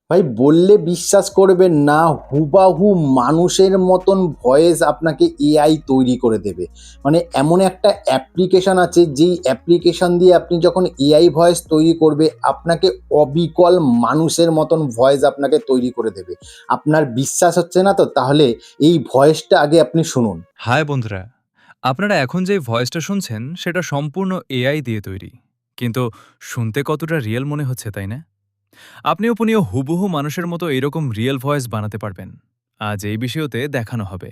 ভাই বললে বিশ্বাস করবেন না, হুবাহু মানুষের মতন ভয়েস আপনাকে এআই তৈরি করে দেবে। মানে এমন একটা অ্যাপ্লিকেশন আছে, যেই অ্যাপ্লিকেশন দিয়ে আপনি যখন এআই ভয়েস তৈরি করবে, আপনাকে অবিকল মানুষের মতন ভয়েস আপনাকে তৈরি করে দেবে। আপনার বিশ্বাস হচ্ছে না তো? তাহলে এই ভয়েসটা আগে আপনি শুনুন। হাই বন্ধুরা, আপনারা এখন যে ভয়েসটা শুনছেন সেটা সম্পূর্ণ এআই দিয়ে তৈরি। কিন্তু শুনতে কতটা রিয়েল মনে হচ্ছে, তাই না? আপনিও হুবহু মানুষের মতো এরকম রিয়েল ভয়েস বানাতে পারবেন। আজ এই বিষয়তে দেখানো হবে,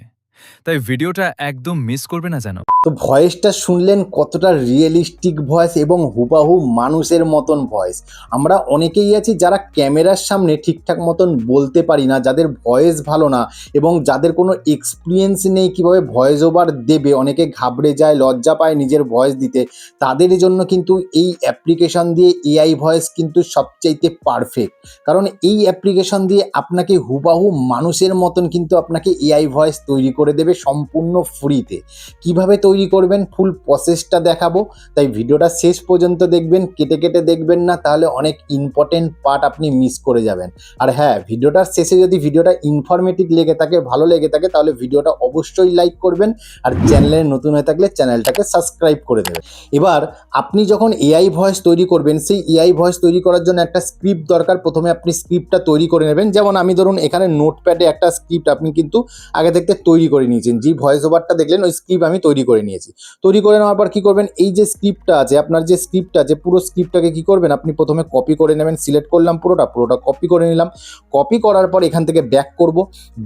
তাই ভিডিওটা একদম মিস করবে না যেন। তো ভয়েসটা শুনলেন কতটা রিয়েলিস্টিক ভয়েস এবং হুবাহু মানুষের মতন ভয়েস। আমরা অনেকেই আছি যারা ক্যামেরার সামনে ঠিকঠাক মতন বলতে পারি না, যাদের ভয়েস ভালো না এবং যাদের কোনো এক্সপিরিয়েন্স নেই কিভাবে ভয়েস ওভার দেবে, অনেকে ঘাবড়ে যায়, লজ্জা পায় নিজের ভয়েস দিতে। তাদের জন্য কিন্তু এই অ্যাপ্লিকেশন দিয়ে এআই ভয়েস কিন্তু সবচাইতে পারফেক্ট। কারণ এই অ্যাপ্লিকেশন দিয়ে আপনাকে হুবাহু মানুষের মতন কিন্তু আপনাকে এআই ভয়েস তৈরি করে দেবে সম্পূর্ণ ফ্রিতে। কিভাবে তৈরি করবেন ফুল প্রসেসটা দেখাবো, তাই ভিডিওটা শেষ পর্যন্ত দেখবেন, কেটে কেটে দেখবেন না, তাহলে অনেক ইম্পর্টেন্ট পার্ট আপনি মিস করে যাবেন। আর হ্যাঁ, ভিডিওটার শেষে যদি ভিডিওটা ইনফরমেটিভ লেগে থাকে, ভালো লেগে থাকে, তাহলে ভিডিওটা অবশ্যই লাইক করবেন। আর চ্যানেলে নতুন হয়ে থাকলে চ্যানেলটাকে সাবস্ক্রাইব করে দেবেন। এবার আপনি যখন এআই ভয়েস তৈরি করবেন, সেই এআই ভয়েস তৈরি করার জন্য একটা স্ক্রিপ্ট দরকার। প্রথমে আপনি স্ক্রিপ্টটা তৈরি করে নেবেন। যেমন আমি ধরুন এখানে নোটপ্যাডে একটা স্ক্রিপ্ট আপনি কিন্তু আগে থেকে তৈরি করে নিয়েছেন। যে ভয়েস ওভারটা দেখলেন, ওই স্ক্রিপ্ট আমি তৈরি করে নিয়েছি। তৈরি করে নেওয়ার পর কী করবেন, এই যে স্ক্রিপ্টটা আছে, আপনার যে স্ক্রিপ্টটা আছে, পুরো স্ক্রিপ্টটাকে কী করবেন, আপনি প্রথমে কপি করে নেবেন। সিলেক্ট করলাম পুরোটা কপি করে নিলাম। কপি করার পর এখান থেকে ব্যাক করব।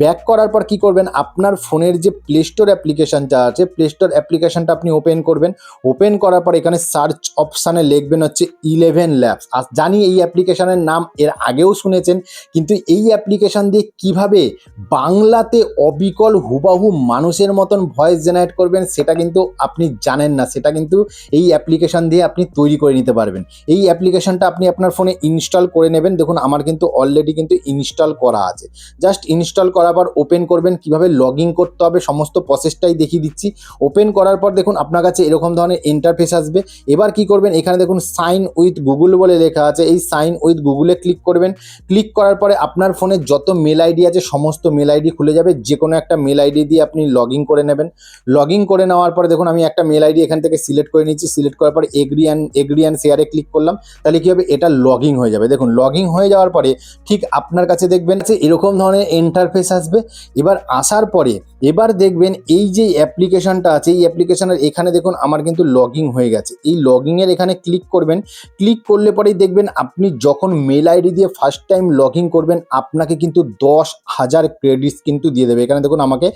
ব্যাক করার পর কী করবেন, আপনার ফোনের যে প্লে স্টোর অ্যাপ্লিকেশনটা আছে, প্লে স্টোর অ্যাপ্লিকেশনটা আপনি ওপেন করবেন। ওপেন করার পর এখানে সার্চ অপশানে লিখবেন হচ্ছে 11 ল্যাবস। আর জানি এই অ্যাপ্লিকেশনের নাম এর আগেও শুনেছেন, কিন্তু এই অ্যাপ্লিকেশন দিয়ে কিভাবে বাংলাতে অবিকল হুবাহু মানুষের মতন ভয়েস জেনারেট করবেন সেটা কিন্তু আপনি জানেন না। সেটা কিন্তু এই অ্যাপ্লিকেশন দিয়ে আপনি তৈরি করে নিতে পারবেন। এই অ্যাপ্লিকেশনটা আপনি আপনার ফোনে ইনস্টল করে নেবেন। দেখুন আমার কিন্তু অলরেডি কিন্তু ইনস্টল করা আছে। জাস্ট ইনস্টল করার পর ওপেন করবেন। কিভাবে লগ ইন করতে হবে সমস্ত প্রসেসটাই দেখিয়ে দিচ্ছি। ওপেন করার পর দেখুন আপনার কাছে এরকম ধরনের ইন্টারফেস আসবে। এবার কি করবেন, এখানে দেখুন সাইন উইথ গুগল বলে লেখা আছে, এই সাইন উইথ গুগলে ক্লিক করবেন। ক্লিক করার পরে আপনার ফোনে যত মেল আইডি আছে সমস্ত মেল আইডি খুলে যাবে। যে কোনো একটা মেল আইডি দিয়ে আপনি লগ ইন করে নেবেন। লগ ইন করে নেওয়ার পরে দেখুন আমি একটা মেল আইডি এখান থেকে সিলেক্ট করে নিচ্ছি। সিলেক্ট করার পরে এগ্রি অ্যান্ড শেয়ারে ক্লিক করলাম। তাহলে কী হবে, এটা লগ ইন হয়ে যাবে। দেখুন লগ ইন হয়ে যাওয়ার পরে ঠিক আপনার কাছে দেখবেন যে এরকম ধরনের ইন্টারফেস আসবে। এবার আসার পরে এবার দেখবেন এই যে অ্যাপ্লিকেশনটা আছে, এই অ্যাপ্লিকেশনের এখানে দেখুন আমার কিন্তু লগ ইন হয়ে গেছে। এই লগ ইনের এখানে ক্লিক করবেন। ক্লিক করলে পরেই দেখবেন আপনি যখন মেল আইডি দিয়ে ফার্স্ট টাইম লগ ইন করবেন, আপনাকে কিন্তু 10,000 ক্রেডিটস কিন্তু দিয়ে দেবে। এখানে দেখুন আমাকে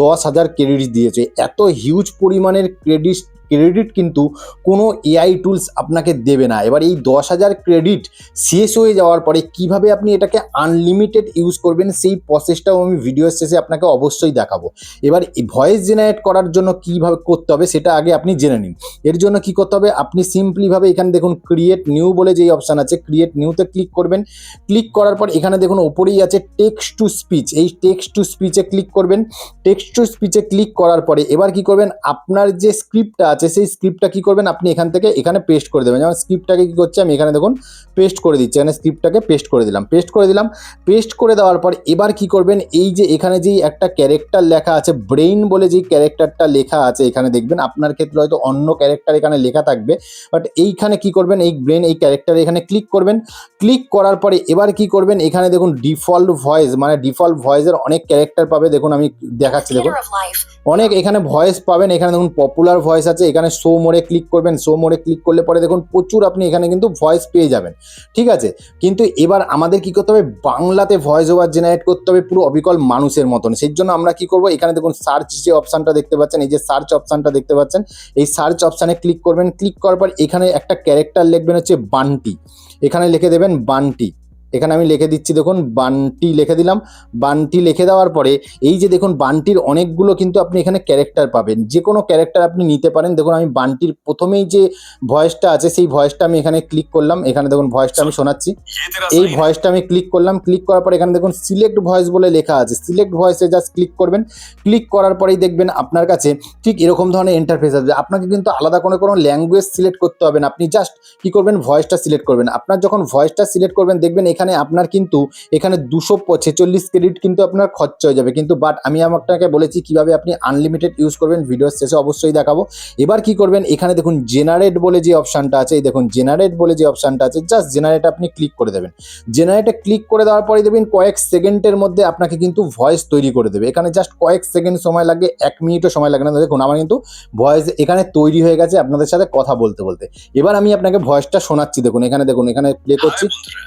10,000 ক্রেডিটস দিয়েছে। এত হিউজ পরিমাণের ক্রেডিট কিন্তু কোনো এআই টুলস আপনাকে দেবে না। এবার এই 10,000 ক্রেডিট শেষ হয়ে যাওয়ার পরে কিভাবে আপনি এটাকে আনলিমিটেড ইউজ করবেন, সেই প্রসেসটাও আমি ভিডিওর শেষে আপনাকে অবশ্যই দেখাবো। এবার এই ভয়েস জেনারেট করার জন্য কীভাবে করতে হবে সেটা আগে আপনি জেনে নিন। এর জন্য কি করতে হবে, আপনি সিম্পলিভাবে এখানে দেখুন ক্রিয়েট নিউ বলে যেই অপশান আছে, ক্রিয়েট নিউতে ক্লিক করবেন। ক্লিক করার পর এখানে দেখুন ওপরেই আছে টেক্সট টু স্পিচ, এই টেক্সট টু স্পিচে ক্লিক করবেন। টেক্সট টু স্পিচে ক্লিক করার পরে এবার কি করবেন, আপনার যে স্ক্রিপ্টটা আছে সেই স্ক্রিপ্টটা কি করবেন, আপনি এখান থেকে এখানে পেস্ট করে দেবেন। যেমন স্ক্রিপ্টটাকে কি করছে, আমি এখানে দেখুন পেস্ট করে দিচ্ছি। এখানে স্ক্রিপ্টটাকে পেস্ট করে দিলাম। পেস্ট করে দেওয়ার পর এবার কি করবেন, এই যে এখানে যেই একটা ক্যারেক্টার লেখা আছে ব্রেইন বলে, যেই ক্যারেক্টারটা লেখা আছে এখানে দেখবেন, আপনার ক্ষেত্রে হয়তো অন্য ক্যারেক্টার এখানে লেখা থাকবে, বাট এইখানে কি করবেন, এই ব্রেন এই ক্যারেক্টারে এখানে ক্লিক করবেন। ক্লিক করার পরে এবার কি করবেন, এখানে দেখুন ডিফল্ট ভয়েস, মানে ডিফল্ট ভয়েসের অনেক ক্যারেক্টার পাবে। দেখুন আমি দেখাচ্ছি, দেখুন অনেক এখানে ভয়েস পাবেন। এখানে দেখুন পপুলার ভয়েস আছে, এখানে শো মোডে ক্লিক করবেন। শো মোডে ক্লিক করলে পরে দেখুন প্রচুর আপনি এখানে কিন্তু ভয়েস পেয়ে যাবেন, ঠিক আছে। কিন্তু এবার আমাদের কি করতে হবে, বাংলাতে ভয়েস ওভার জেনারেট করতে হবে পুরো অবিকল মানুষের মতন। সেই জন্য আমরা কি করব, এখানে দেখুন সার্চ যে অপশানটা দেখতে পাচ্ছেন, এই যে সার্চ অপশানটা দেখতে পাচ্ছেন, এই সার্চ অপশানে ক্লিক করবেন। ক্লিক করার পর এখানে একটা ক্যারেক্টার লিখবেন হচ্ছে বান্টি। এখানে লিখে দেবেন বান্টি। এখানে আমি লিখে দিচ্ছি, দেখুন বান্টি লিখে দিলাম। বান্টি লিখে দেওয়ার পরে এই যে দেখুন বান্টির অনেকগুলো কিন্তু আপনি এখানে ক্যারেক্টার পাবেন, যে কোনো ক্যারেক্টার আপনি নিতে পারেন। দেখুন আমি বান্টির প্রথমেই যে ভয়েসটা আছে সেই ভয়েসটা আমি এখানে ক্লিক করলাম। এখানে দেখুন ভয়েসটা আমি শোনাচ্ছি, এই ভয়েসটা আমি ক্লিক করলাম। ক্লিক করার পর এখানে দেখুন সিলেক্ট ভয়েস বলে লেখা আছে, সিলেক্ট ভয়েসে জাস্ট ক্লিক করবেন। ক্লিক করার পরেই দেখবেন আপনার কাছে ঠিক এরকম ধরনের ইন্টারফেস আসবে। আপনাকে কিন্তু আলাদা কোনো ল্যাঙ্গুয়েজ সিলেক্ট করতে হবে না, আপনি জাস্ট কি করবেন, ভয়েসটা সিলেক্ট করবেন। আপনার যখন ভয়েসটা সিলেক্ট করবেন দেখবেন এখানে এখানে আপনার কিন্তু এখানে 246 ক্রেডিট কিন্তু আপনার খরচা হয়ে যাবে, কিন্তু বাট আমি আপনাকে বলেছি কিভাবে আপনি আনলিমিটেড ইউজ করবেন, ভিডিওর শেষে অবশ্যই দেখাবো। এবার কি করবেন, এখানে দেখুন জেনারেট বলে যে অপশানটা আছে, এই দেখুন জেনারেট বলে যে অপশানটা আছে, জাস্ট জেনারেট আপনি ক্লিক করে দেবেন। জেনারেটে ক্লিক করে দেওয়ার পরে দেখবেন কয়েক সেকেন্ডের মধ্যে আপনাকে কিন্তু ভয়েস তৈরি করে দেবে। এখানে জাস্ট কয়েক সেকেন্ড সময় লাগে, 1 মিনিটও সময় লাগে না। দেখুন আমার কিন্তু ভয়েস এখানে তৈরি হয়ে গেছে আপনাদের সাথে কথা বলতে বলতে। এবার আমি আপনাকে ভয়েসটা শোনাচ্ছি, দেখুন এখানে প্লে করছি। হাই বন্ধুরা,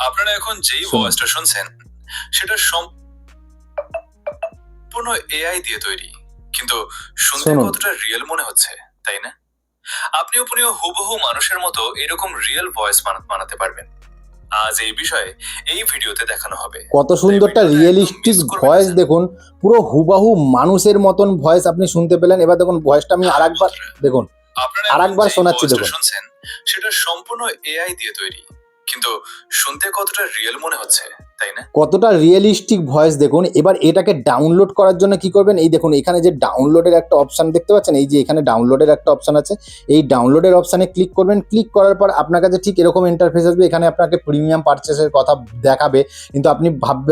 আপনারা এখন যেই শুনুন। ভয়েসটা শুনছেন সেটা সম্পূর্ণ এআই দিয়ে তৈরি, কিন্তু শুনতে শুনুন। কতটা রিয়েল মনে হচ্ছে, তাই না? আপনিও হুবহু মানুষের মতো এরকম রিয়েল ভয়েস বানাতে পারবেন। আজ এই বিষয়ে এই ভিডিওতে দেখানো হবে। কত সুন্দরটা রিয়েলিস্টিক ভয়েস, দেখুন পুরো হুবাহু মানুষের মতন ভয়েস আপনি শুনতে পেলেন। এবার দেখুন ভয়েসটা আমি আরেকবার দেখুন, আপনারা আরেকবার শোনাচ্ছি দেখুন। শুনছেন সেটা সম্পূর্ণ এআই দিয়ে তৈরি, কিন্তু শুনতে কতটা রিয়েল মনে হচ্ছে, তাই না? কতটা রিয়েলিস্টিক ভয়েস দেখুন। এবার এটাকে ডাউনলোড করার জন্য কি করবেন, এই দেখুন এখানে যে ডাউনলোডের একটা অপশান দেখতে পাচ্ছেন, এই যে এখানে ডাউনলোডের একটা অপশান আছে, এই ডাউনলোডের অপশানে ক্লিক করবেন। ক্লিক করার পর আপনার কাছে ঠিক এরকম ইন্টারফেস আসবে। এখানে আপনাকে প্রিমিয়াম পারচেসের কথা দেখাবে, কিন্তু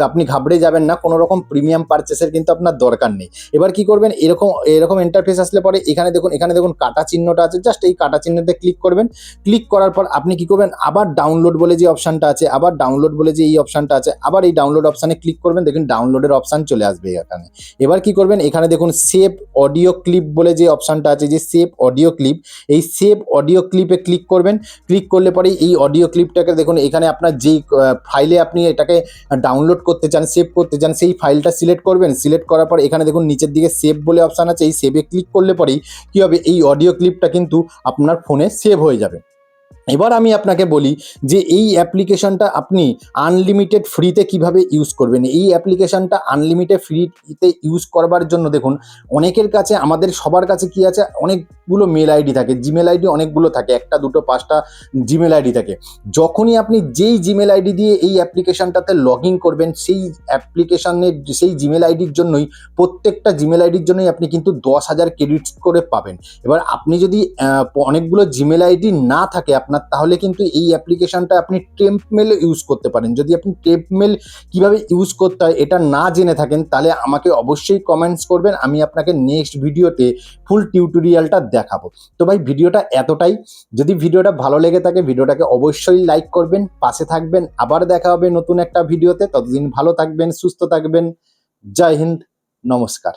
আপনি ঘাবড়ে যাবেন না, কোনো রকম প্রিমিয়াম পারচেসের কিন্তু আপনার দরকার নেই। এবার কি করবেন, এরকম ইন্টারফেস আসলে পরে এখানে দেখুন কাটা চিহ্নটা আছে, জাস্ট এই কাটা চিহ্নতে ক্লিক করবেন। ক্লিক করার পর আপনি কি করবেন, আবার ডাউনলোড বলে যে অপশানটা আছে, আবার ডাউনলোড বলে যে এই অপশানটা আছে, আবার এই ডাউনলোড অপশানে ক্লিক করবেন। দেখুন ডাউনলোডের অপশান চলে আসবে এখানে। এবার কি করবেন, এখানে দেখুন সেভ অডিও ক্লিপ বলে যে অপশানটা আছে, যে সেভ অডিও ক্লিপ, এই সেভ অডিও ক্লিপে ক্লিক করবেন। ক্লিক করলে পরেই এই অডিও ক্লিপটাকে দেখুন এখানে আপনার যেই ফাইলে আপনি এটাকে ডাউনলোড করতে চান, সেভ করতে চান, সেই ফাইলটা সিলেক্ট করবেন। সিলেক্ট করার পর এখানে দেখুন নিচের দিকে সেভ বলে অপশান আছে, এই সেভে ক্লিক করলে পরেই কী হবে, এই অডিও ক্লিপটা কিন্তু আপনার ফোনে সেভ হয়ে যাবে। এবার আমি আপনাকে বলি যে এই অ্যাপ্লিকেশনটা আপনি আনলিমিটেড ফ্রিতে কিভাবে ইউজ করবেন। এই অ্যাপ্লিকেশনটা আনলিমিটেড ফ্রিতে ইউজ করবার জন্য দেখুন অনেকের কাছে, আমাদের সবার কাছে কি আছে, অনেকগুলো মেল আইডি থাকে, জিমেল আইডি অনেকগুলো থাকে, 1টা 2টো 5টা জিমেল আইডি থাকে। যখনই আপনি যেই জিমেল আইডি দিয়ে এই অ্যাপ্লিকেশনটাতে লগ ইন করবেন, সেই অ্যাপ্লিকেশনের সেই জিমেল আইডির জন্যই, প্রত্যেকটা জিমেল আইডির জন্যই আপনি কিন্তু 10,000 ক্রেডিট করে পাবেন। এবার আপনি যদি অনেকগুলো জিমেল আইডি না থাকে আপনার, তাহলে কিন্তু এই অ্যাপ্লিকেশনটা আপনি টেম্প মেল ইউজ করতে পারেন। যদি আপনি টেম্প মেল কীভাবে ইউজ করতে হয় এটা না জেনে থাকেন, তাহলে আমাকে অবশ্যই কমেন্টস করবেন, আমি আপনাকে নেক্সট ভিডিওতে ফুল টিউটোরিয়ালটা দেখাবো। তো ভাই ভিডিওটা এতটাই। যদি ভিডিওটা ভালো লেগে থাকে ভিডিওটাকে অবশ্যই লাইক করবেন, পাশে থাকবেন। আবার দেখা হবে নতুন একটা ভিডিওতে, ততদিন ভালো থাকবেন, সুস্থ থাকবেন। জয় হিন্দ, নমস্কার।